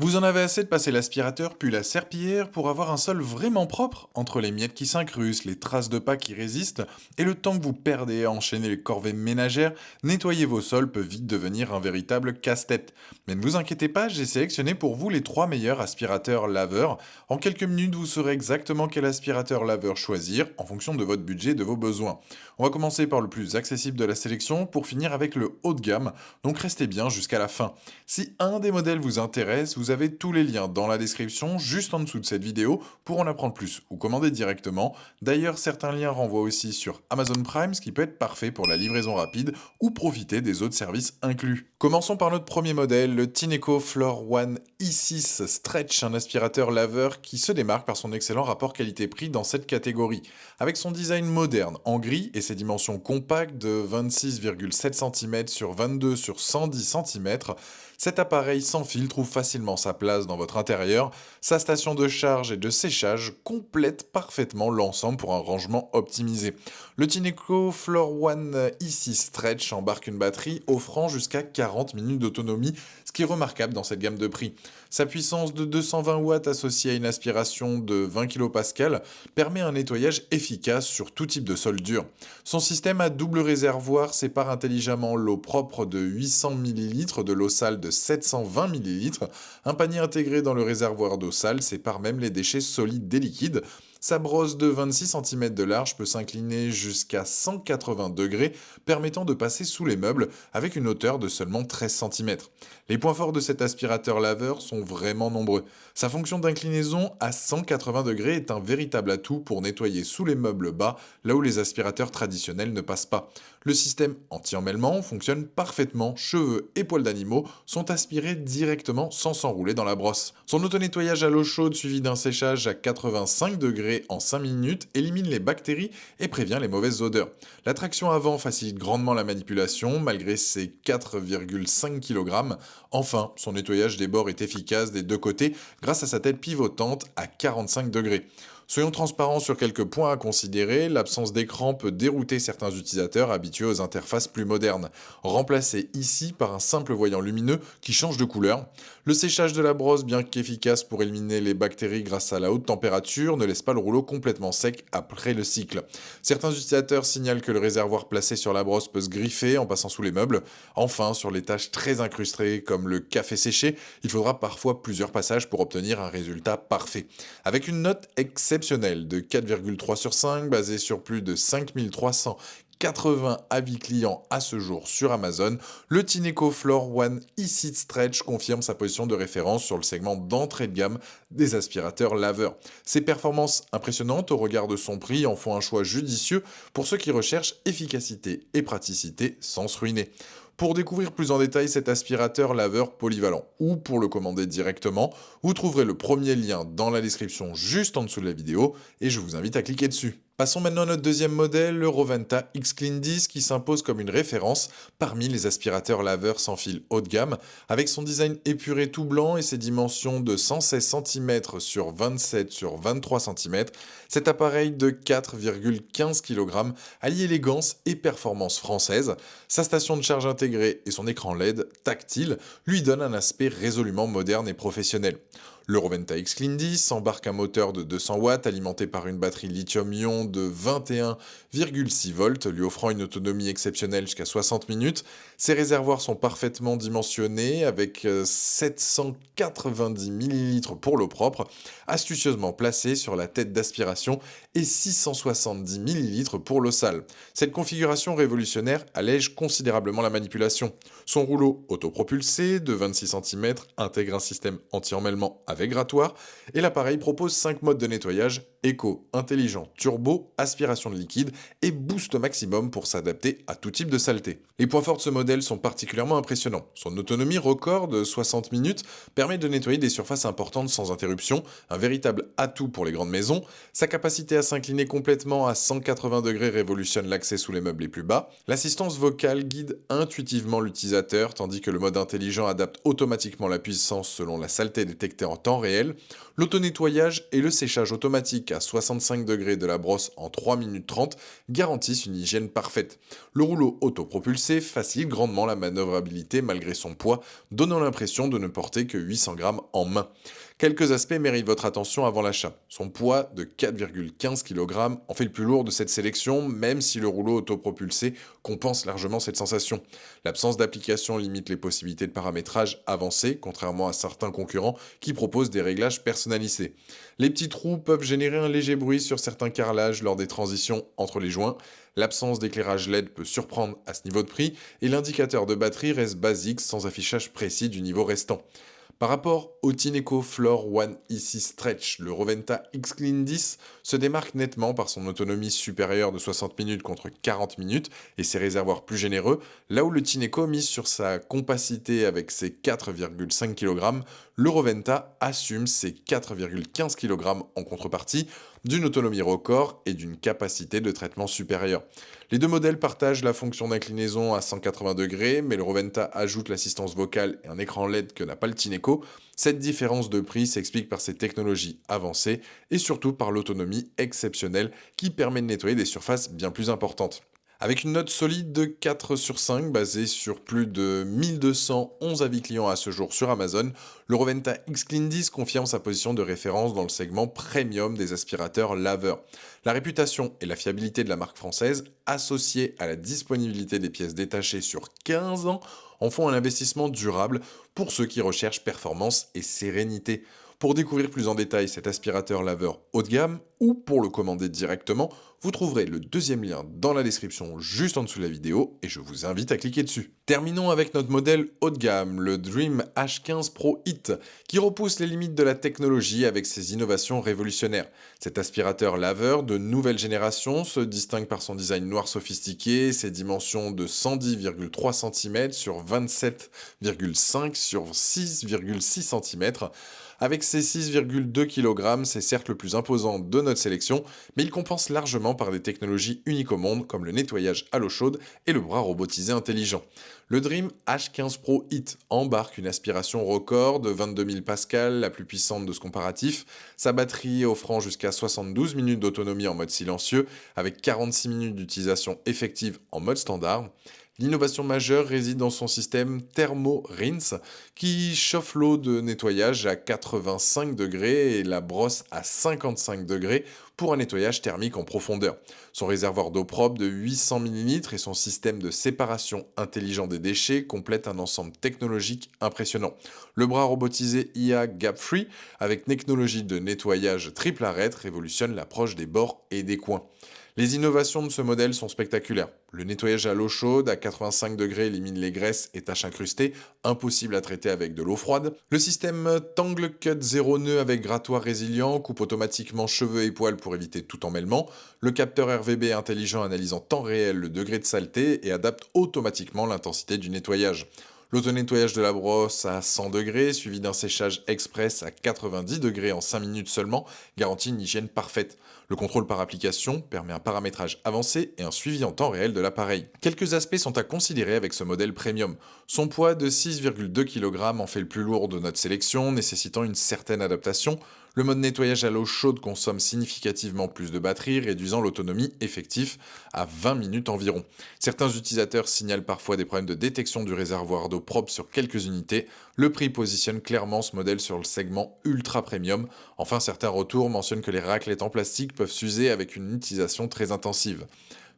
Vous en avez assez de passer l'aspirateur puis la serpillière pour avoir un sol vraiment propre, entre les miettes qui s'incrustent, les traces de pas qui résistent, et le temps que vous perdez à enchaîner les corvées ménagères, nettoyer vos sols peut vite devenir un véritable casse-tête. Mais ne vous inquiétez pas, j'ai sélectionné pour vous les 3 meilleurs aspirateurs laveurs. En quelques minutes, vous saurez exactement quel aspirateur laveur choisir en fonction de votre budget et de vos besoins. On va commencer par le plus accessible de la sélection pour finir avec le haut de gamme, donc restez bien jusqu'à la fin. Si un des modèles vous intéresse, vous avez tous les liens dans la description, juste en dessous de cette vidéo, pour en apprendre plus ou commander directement. D'ailleurs, certains liens renvoient aussi sur Amazon Prime, ce qui peut être parfait pour la livraison rapide ou profiter des autres services inclus. Commençons par notre premier modèle, le Tineco Floor One i6 Stretch, un aspirateur laveur qui se démarque par son excellent rapport qualité-prix dans cette catégorie. Avec son design moderne en gris et ses dimensions compactes de 26,7 cm sur 22 sur 110 cm, cet appareil sans fil trouve facilement sa place dans votre intérieur. Sa station de charge et de séchage complète parfaitement l'ensemble pour un rangement optimisé. Le Tineco Floor One i6 Stretch embarque une batterie offrant jusqu'à 40 minutes d'autonomie, ce qui est remarquable dans cette gamme de prix. Sa puissance de 220 watts associée à une aspiration de 20 kPa permet un nettoyage efficace sur tout type de sol dur. Son système à double réservoir sépare intelligemment l'eau propre de 800 ml de l'eau sale de 720 ml. Un panier intégré dans le réservoir d'eau sale sépare même les déchets solides des liquides. Sa brosse de 26 cm de large peut s'incliner jusqu'à 180 degrés, permettant de passer sous les meubles avec une hauteur de seulement 13 cm. Les points forts de cet aspirateur laveur sont vraiment nombreux. Sa fonction d'inclinaison à 180 degrés est un véritable atout pour nettoyer sous les meubles bas, là où les aspirateurs traditionnels ne passent pas. Le système anti-emmêlement fonctionne parfaitement, cheveux et poils d'animaux sont aspirés directement sans s'enrouler dans la brosse. Son auto-nettoyage à l'eau chaude suivi d'un séchage à 85 degrés en 5 minutes élimine les bactéries et prévient les mauvaises odeurs. La traction avant facilite grandement la manipulation malgré ses 4,5 kg. Enfin, son nettoyage des bords est efficace des deux côtés grâce à sa tête pivotante à 45 degrés. Soyons transparents sur quelques points à considérer, l'absence d'écran peut dérouter certains utilisateurs habitués aux interfaces plus modernes. Remplacez ici par un simple voyant lumineux qui change de couleur. Le séchage de la brosse, bien qu'efficace pour éliminer les bactéries grâce à la haute température, ne laisse pas le rouleau complètement sec après le cycle. Certains utilisateurs signalent que le réservoir placé sur la brosse peut se griffer en passant sous les meubles. Enfin, sur les tâches très incrustées comme le café séché, il faudra parfois plusieurs passages pour obtenir un résultat parfait. Avec une note exceptionnelle de 4,3 sur 5, basée sur plus de 5380 avis clients à ce jour sur Amazon, le Tineco Floor One i6 Stretch confirme sa position de référence sur le segment d'entrée de gamme des aspirateurs laveurs. Ses performances impressionnantes au regard de son prix en font un choix judicieux pour ceux qui recherchent efficacité et praticité sans se ruiner. Pour découvrir plus en détail cet aspirateur laveur polyvalent ou pour le commander directement, vous trouverez le premier lien dans la description juste en dessous de la vidéo et je vous invite à cliquer dessus. Passons maintenant à notre deuxième modèle, le Roventa X-Clean 10 qui s'impose comme une référence parmi les aspirateurs laveurs sans fil haut de gamme. Avec son design épuré tout blanc et ses dimensions de 116 cm sur 27 sur 23 cm, cet appareil de 4,15 kg allie élégance et performance française. Sa station de charge intégrée et son écran LED tactile lui donnent un aspect résolument moderne et professionnel. Le Roventa X-Clean 10 embarque un moteur de 200 watts alimenté par une batterie lithium-ion de 21,6 volts, lui offrant une autonomie exceptionnelle jusqu'à 60 minutes. Ses réservoirs sont parfaitement dimensionnés avec 790 ml pour l'eau propre, astucieusement placés sur la tête d'aspiration et 670 ml pour l'eau sale. Cette configuration révolutionnaire allège considérablement la manipulation. Son rouleau autopropulsé de 26 cm intègre un système anti-emmêlement avec grattoir et l'appareil propose 5 modes de nettoyage: éco, intelligent, turbo, aspiration de liquide et boost maximum pour s'adapter à tout type de saleté. Les points forts de ce modèle sont particulièrement impressionnants. Son autonomie record de 60 minutes permet de nettoyer des surfaces importantes sans interruption, un véritable atout pour les grandes maisons. Sa capacité à s'incliner complètement à 180 degrés révolutionne l'accès sous les meubles les plus bas. L'assistance vocale guide intuitivement l'utilisateur, tandis que le mode intelligent adapte automatiquement la puissance selon la saleté détectée en temps réel. L'auto-nettoyage et le séchage automatique jusqu'à 65 degrés de la brosse en 3 minutes 30 garantissent une hygiène parfaite. Le rouleau autopropulsé facilite grandement la manœuvrabilité malgré son poids, donnant l'impression de ne porter que 800 grammes en main. Quelques aspects méritent votre attention avant l'achat. Son poids de 4,15 kg en fait le plus lourd de cette sélection, même si le rouleau autopropulsé compense largement cette sensation. L'absence d'application limite les possibilités de paramétrage avancées, contrairement à certains concurrents qui proposent des réglages personnalisés. Les petits trous peuvent générer un léger bruit sur certains carrelages lors des transitions entre les joints. L'absence d'éclairage LED peut surprendre à ce niveau de prix et l'indicateur de batterie reste basique sans affichage précis du niveau restant. Par rapport au Tineco Floor One Easy Stretch, le Roventa X-Clean 10 se démarque nettement par son autonomie supérieure de 60 minutes contre 40 minutes et ses réservoirs plus généreux, là où le Tineco mise sur sa compacité avec ses 4,5 kg, le Roventa assume ses 4,15 kg en contrepartie d'une autonomie record et d'une capacité de traitement supérieure. Les deux modèles partagent la fonction d'inclinaison à 180 degrés, mais le Roventa ajoute l'assistance vocale et un écran LED que n'a pas le Tineco. Cette différence de prix s'explique par ses technologies avancées et surtout par l'autonomie exceptionnelle qui permet de nettoyer des surfaces bien plus importantes. Avec une note solide de 4 sur 5 basée sur plus de 1211 avis clients à ce jour sur Amazon, le Roventa X-Clean 10 confirme sa position de référence dans le segment premium des aspirateurs laveurs. La réputation et la fiabilité de la marque française, associée à la disponibilité des pièces détachées sur 15 ans, en font un investissement durable pour ceux qui recherchent performance et sérénité. Pour découvrir plus en détail cet aspirateur laveur haut de gamme ou pour le commander directement, vous trouverez le deuxième lien dans la description juste en dessous de la vidéo et je vous invite à cliquer dessus. Terminons avec notre modèle haut de gamme, le Dream H15 Pro Hit, qui repousse les limites de la technologie avec ses innovations révolutionnaires. Cet aspirateur laveur de nouvelle génération se distingue par son design noir sophistiqué, ses dimensions de 110,3 cm sur 27,5 sur 6,6 cm. Avec ses 6,2 kg, c'est certes le plus imposant de notre sélection, mais il compense largement par des technologies uniques au monde comme le nettoyage à l'eau chaude et le bras robotisé intelligent. Le Dream H15 Pro Hit embarque une aspiration record de 22 000 pascal, la plus puissante de ce comparatif, sa batterie offrant jusqu'à 72 minutes d'autonomie en mode silencieux, avec 46 minutes d'utilisation effective en mode standard. L'innovation majeure réside dans son système Thermo-Rinse qui chauffe l'eau de nettoyage à 85 degrés et la brosse à 55 degrés pour un nettoyage thermique en profondeur. Son réservoir d'eau propre de 800 ml et son système de séparation intelligent des déchets complètent un ensemble technologique impressionnant. Le bras robotisé IA Gap Free avec technologie de nettoyage triple arête révolutionne l'approche des bords et des coins. Les innovations de ce modèle sont spectaculaires. Le nettoyage à l'eau chaude à 85 degrés élimine les graisses et taches incrustées, impossible à traiter avec de l'eau froide. Le système Tangle Cut 0 nœud avec grattoir résilient coupe automatiquement cheveux et poils pour éviter tout emmêlement. Le capteur RVB intelligent analyse en temps réel le degré de saleté et adapte automatiquement l'intensité du nettoyage. L'auto-nettoyage de la brosse à 100 degrés, suivi d'un séchage express à 90 degrés en 5 minutes seulement, garantit une hygiène parfaite. Le contrôle par application permet un paramétrage avancé et un suivi en temps réel de l'appareil. Quelques aspects sont à considérer avec ce modèle premium. Son poids de 6,2 kg en fait le plus lourd de notre sélection, nécessitant une certaine adaptation. Le mode nettoyage à l'eau chaude consomme significativement plus de batterie, réduisant l'autonomie effective à 20 minutes environ. Certains utilisateurs signalent parfois des problèmes de détection du réservoir d'eau propre sur quelques unités. Le prix positionne clairement ce modèle sur le segment ultra premium. Enfin, certains retours mentionnent que les raclettes en plastique peuvent s'user avec une utilisation très intensive.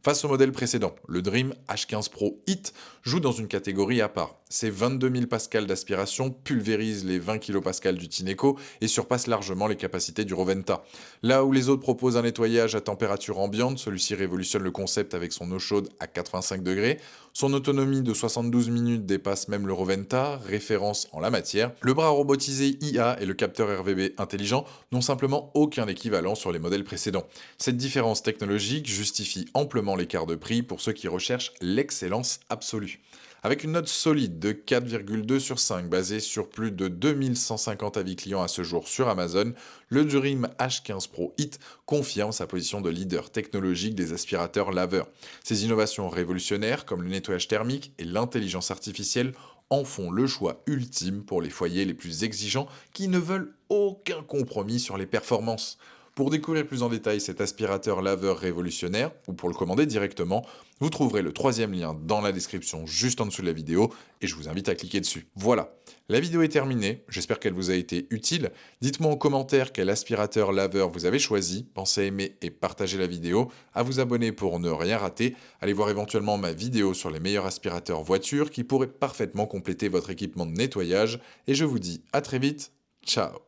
Face au modèle précédent, le Dream H15 Pro Hit joue dans une catégorie à part. Ses 22 000 pascal d'aspiration pulvérisent les 20 kPa du Tineco et surpassent largement les capacités du Roventa. Là où les autres proposent un nettoyage à température ambiante, celui-ci révolutionne le concept avec son eau chaude à 85 degrés. Son autonomie de 72 minutes dépasse même le Roventa, référence en la matière. Le bras robotisé IA et le capteur RVB intelligent n'ont simplement aucun équivalent sur les modèles précédents. Cette différence technologique justifie amplement l'écart de prix pour ceux qui recherchent l'excellence absolue. Avec une note solide de 4,2 sur 5 basée sur plus de 2150 avis clients à ce jour sur Amazon, le Dream H15 Pro Hit confirme sa position de leader technologique des aspirateurs laveurs. Ces innovations révolutionnaires comme le nettoyage thermique et l'intelligence artificielle en font le choix ultime pour les foyers les plus exigeants qui ne veulent aucun compromis sur les performances. Pour découvrir plus en détail cet aspirateur laveur révolutionnaire, ou pour le commander directement, vous trouverez le troisième lien dans la description juste en dessous de la vidéo, et je vous invite à cliquer dessus. Voilà, la vidéo est terminée, j'espère qu'elle vous a été utile. Dites-moi en commentaire quel aspirateur laveur vous avez choisi, pensez à aimer et partager la vidéo, à vous abonner pour ne rien rater, allez voir éventuellement ma vidéo sur les meilleurs aspirateurs voitures qui pourraient parfaitement compléter votre équipement de nettoyage, et je vous dis à très vite, ciao.